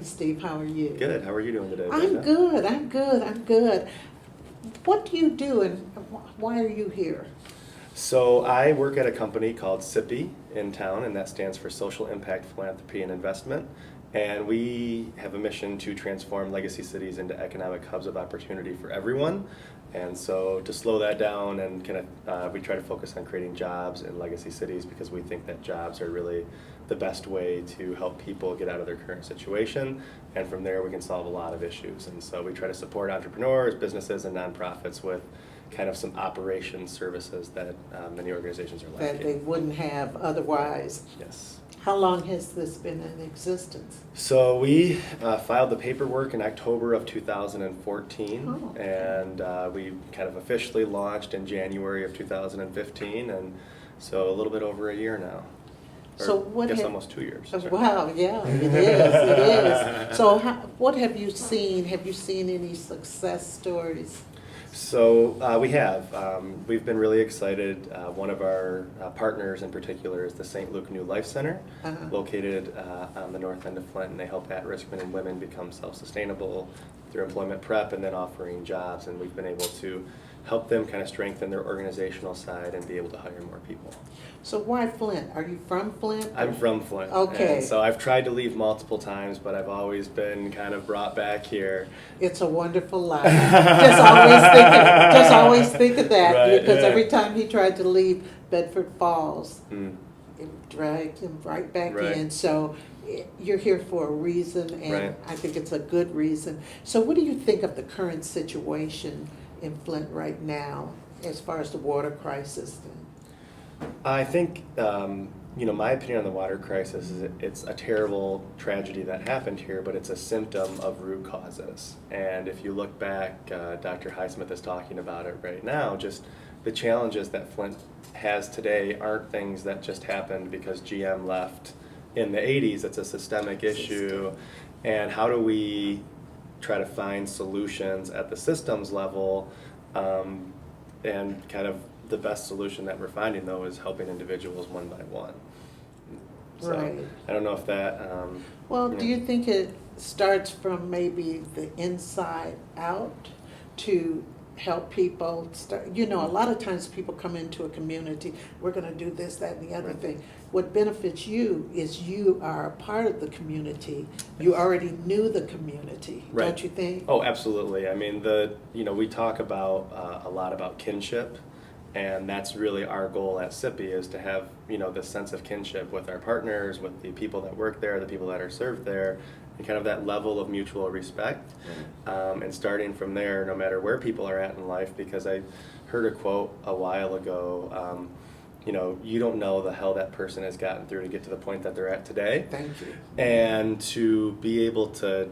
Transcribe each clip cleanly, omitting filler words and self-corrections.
Steve. How are you? Good. How are you doing today, I'm Brenda? good. I'm good. What do you do and why are you here? So I work at a company called SIPI in town, and that stands for Social Impact, Philanthropy, and Investment. And we have a mission to transform legacy cities into economic hubs of opportunity for everyone. And so to slow that down and we try to focus on creating jobs in legacy cities because we think that jobs are really the best way to help people get out of their current situation. And from there we can solve a lot of issues. And so we try to support entrepreneurs, businesses, and nonprofits with kind of some operations services that many organizations are lacking. That they wouldn't have otherwise. Yes. How long has this been in existence? So we filed the paperwork in October of 2014, and we kind of officially launched in January of 2015, and so a little bit over a year now. So I guess almost 2 years. Sorry. Wow, yeah, it is. It is. So what have you seen? Have you seen any success stories? So we have. We've been really excited. One of our partners in particular is the St. Luke New Life Center, located on the north end of Flint, and they help at-risk men and women become self-sustainable through employment prep and then offering jobs. And we've been able to help them kind of strengthen their organizational side and be able to hire more people. So why Flint? Are you from Flint? I'm from Flint. Okay. And so I've tried to leave multiple times, but I've always been kind of brought back here. It's a wonderful life. Just always think of that, Right, because yeah. every time he tried to leave Bedford Falls, it dragged him right back Right. in. So you're here for a reason, and Right. I think it's a good reason. So what do you think of the current situation in Flint right now as far as the water crisis? I think, my opinion on the water crisis is it's a terrible tragedy that happened here, but it's a symptom of root causes. And if you look back, Dr. Highsmith is talking about it right now, just the challenges that Flint has today aren't things that just happened because GM left in the 80s. It's a systemic issue. And how do we try to find solutions at the systems level, and kind of the best solution that we're finding, though, is helping individuals one by one. So, Right. I don't know if that... Well, do you think it starts from maybe the inside out to help people start? A lot of times people come into a community, we're going to do this, that, and the other thing. What benefits you is you are a part of the community. You already knew the community, Right. don't you think? Oh, absolutely. I mean, we talk about a lot about kinship, and that's really our goal at SIPI, is to have, this sense of kinship with our partners, with the people that work there, the people that are served there, and kind of that level of mutual respect. And starting from there, no matter where people are at in life, because I heard a quote a while ago, you don't know the hell that person has gotten through to get to the point that they're at today. Thank you. And to be able to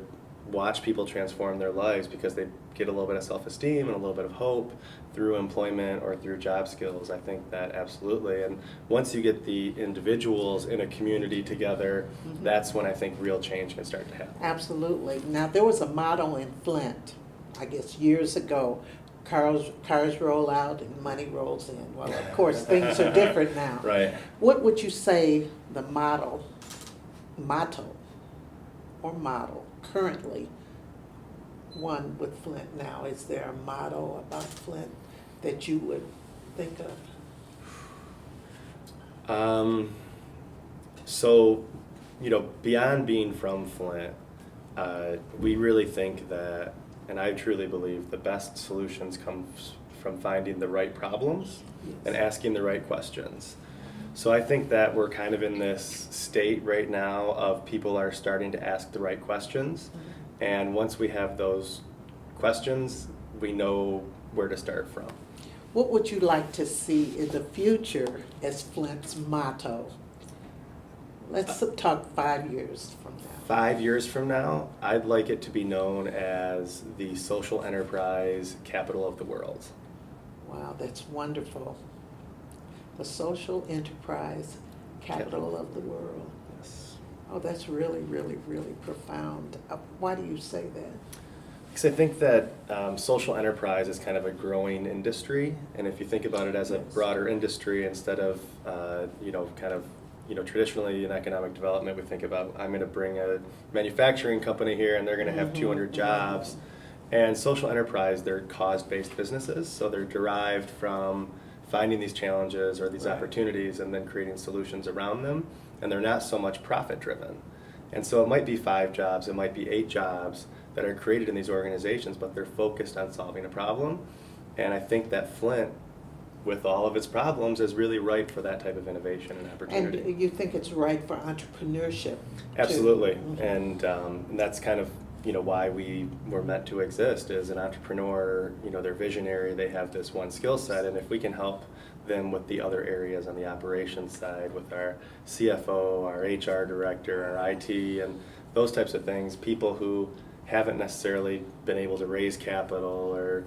watch people transform their lives because they get a little bit of self-esteem and a little bit of hope through employment or through job skills, I think that absolutely. And once you get the individuals in a community together, that's when I think real change can start to happen. Absolutely. Now, there was a motto in Flint, I guess years ago, cars roll out and money rolls in. Well, of course, things are different now. Right. What would you say the motto currently one with Flint now? Is there a motto about Flint that you would think of? So, beyond being from Flint, we really think that, and I truly believe, the best solutions come from finding the right problems and asking the right questions. So I think that we're kind of in this state right now of people are starting to ask the right questions. And once we have those questions, we know where to start from. What would you like to see in the future as Flint's motto? Let's talk 5 years from now. 5 years from now, I'd like it to be known as the social enterprise capital of the world. Wow, that's wonderful. The social enterprise capital of the world. Yes. Oh, that's really, really, really profound. Why do you say that? Because I think that social enterprise is kind of a growing industry, and if you think about it as a broader industry instead of kind of traditionally in economic development, we think about, I'm going to bring a manufacturing company here and they're going to have 200 jobs. And social enterprise, they're cause-based businesses, so they're derived from finding these challenges or these opportunities and then creating solutions around them, and they're not so much profit-driven. And so it might be 5 jobs, it might be 8 jobs that are created in these organizations, but they're focused on solving a problem. And I think that Flint, with all of its problems, is really ripe for that type of innovation and opportunity. And you think it's right for entrepreneurship? Absolutely, too. and that's kind of why we were meant to exist. As an entrepreneur, they're visionary, they have this one skill set, and if we can help them with the other areas on the operations side, with our CFO, our HR director, our IT, and those types of things, people who haven't necessarily been able to raise capital or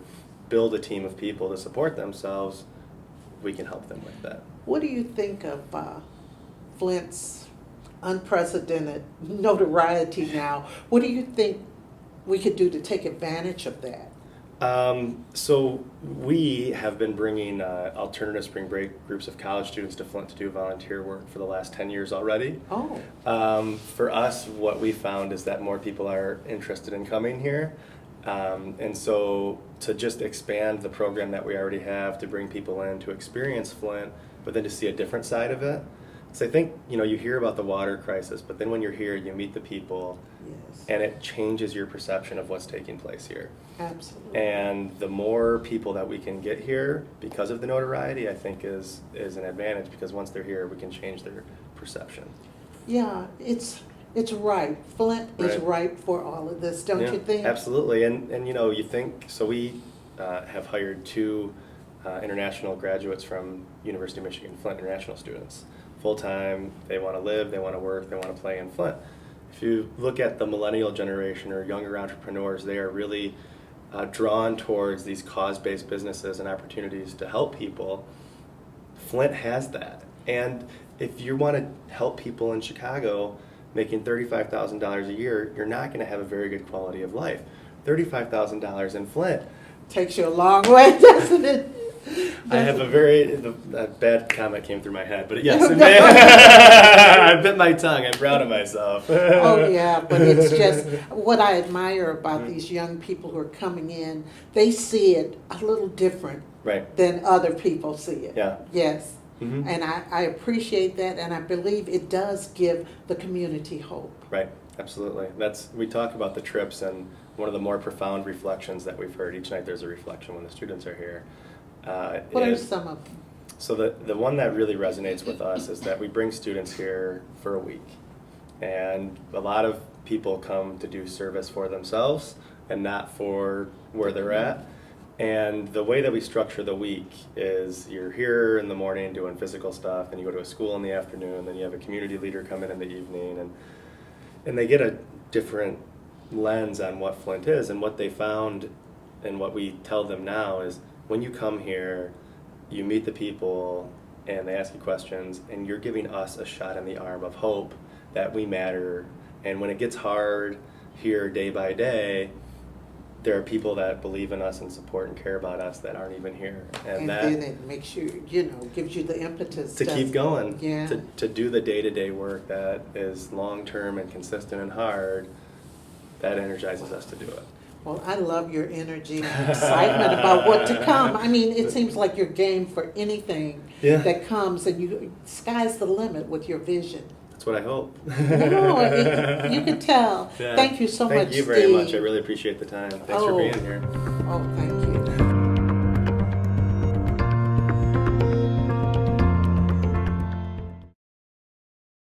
build a team of people to support themselves, we can help them with that. What do you think of Flint's unprecedented notoriety now? What do you think we could do to take advantage of that? So we have been bringing alternative spring break groups of college students to Flint to do volunteer work for the last 10 years already. Oh. For us, what we found is that more people are interested in coming here. And so to just expand the program that we already have, to bring people in to experience Flint, but then to see a different side of it. So I think, you hear about the water crisis, but then when you're here, you meet the people, Yes. and it changes your perception of what's taking place here. Absolutely. And the more people that we can get here because of the notoriety, I think is an advantage, because once they're here, we can change their perception. Yeah, it's ripe. Flint is Right. ripe for all of this, don't Yeah, you think? Absolutely, and you think, so we have hired 2 international graduates from University of Michigan, Flint international students. Full-time, they want to live, they want to work, they want to play in Flint. If you look at the millennial generation or younger entrepreneurs, they are really drawn towards these cause-based businesses and opportunities to help people. Flint has that. And if you want to help people in Chicago making $35,000 a year, you're not going to have a very good quality of life. $35,000 in Flint. Takes you a long way, doesn't it? I have a bad comment came through my head, but yes, I bit my tongue. I'm proud of myself. Oh yeah, but it's just what I admire about these young people who are coming in. They see it a little different Right. than other people see it. Yeah. Yes. Mm-hmm. And I appreciate that, and I believe it does give the community hope. Right, absolutely. We talk about the trips, and one of the more profound reflections that we've heard, each night there's a reflection when the students are here. What are some of them? So the one that really resonates with us is that we bring students here for a week. And a lot of people come to do service for themselves and not for where they're at. And the way that we structure the week is you're here in the morning doing physical stuff, and you go to a school in the afternoon, then you have a community leader come in the evening, and they get a different lens on what Flint is. And what they found and what we tell them now is, when you come here, you meet the people and they ask you questions, and you're giving us a shot in the arm of hope that we matter. And when it gets hard here day by day, there are people that believe in us and support and care about us that aren't even here. And that, then it makes you, gives you the impetus to keep going, Yeah. to do the day-to-day work that is long-term and consistent and hard. That energizes us to do it. Well, I love your energy and excitement about what to come. I mean, it seems like you're game for anything that comes, and sky's the limit with your vision. That's what I hope. No, you can tell. Yeah. Thank you so much, Thank you very Steve. much. I really appreciate the time. Thanks for being here. Oh, thank you.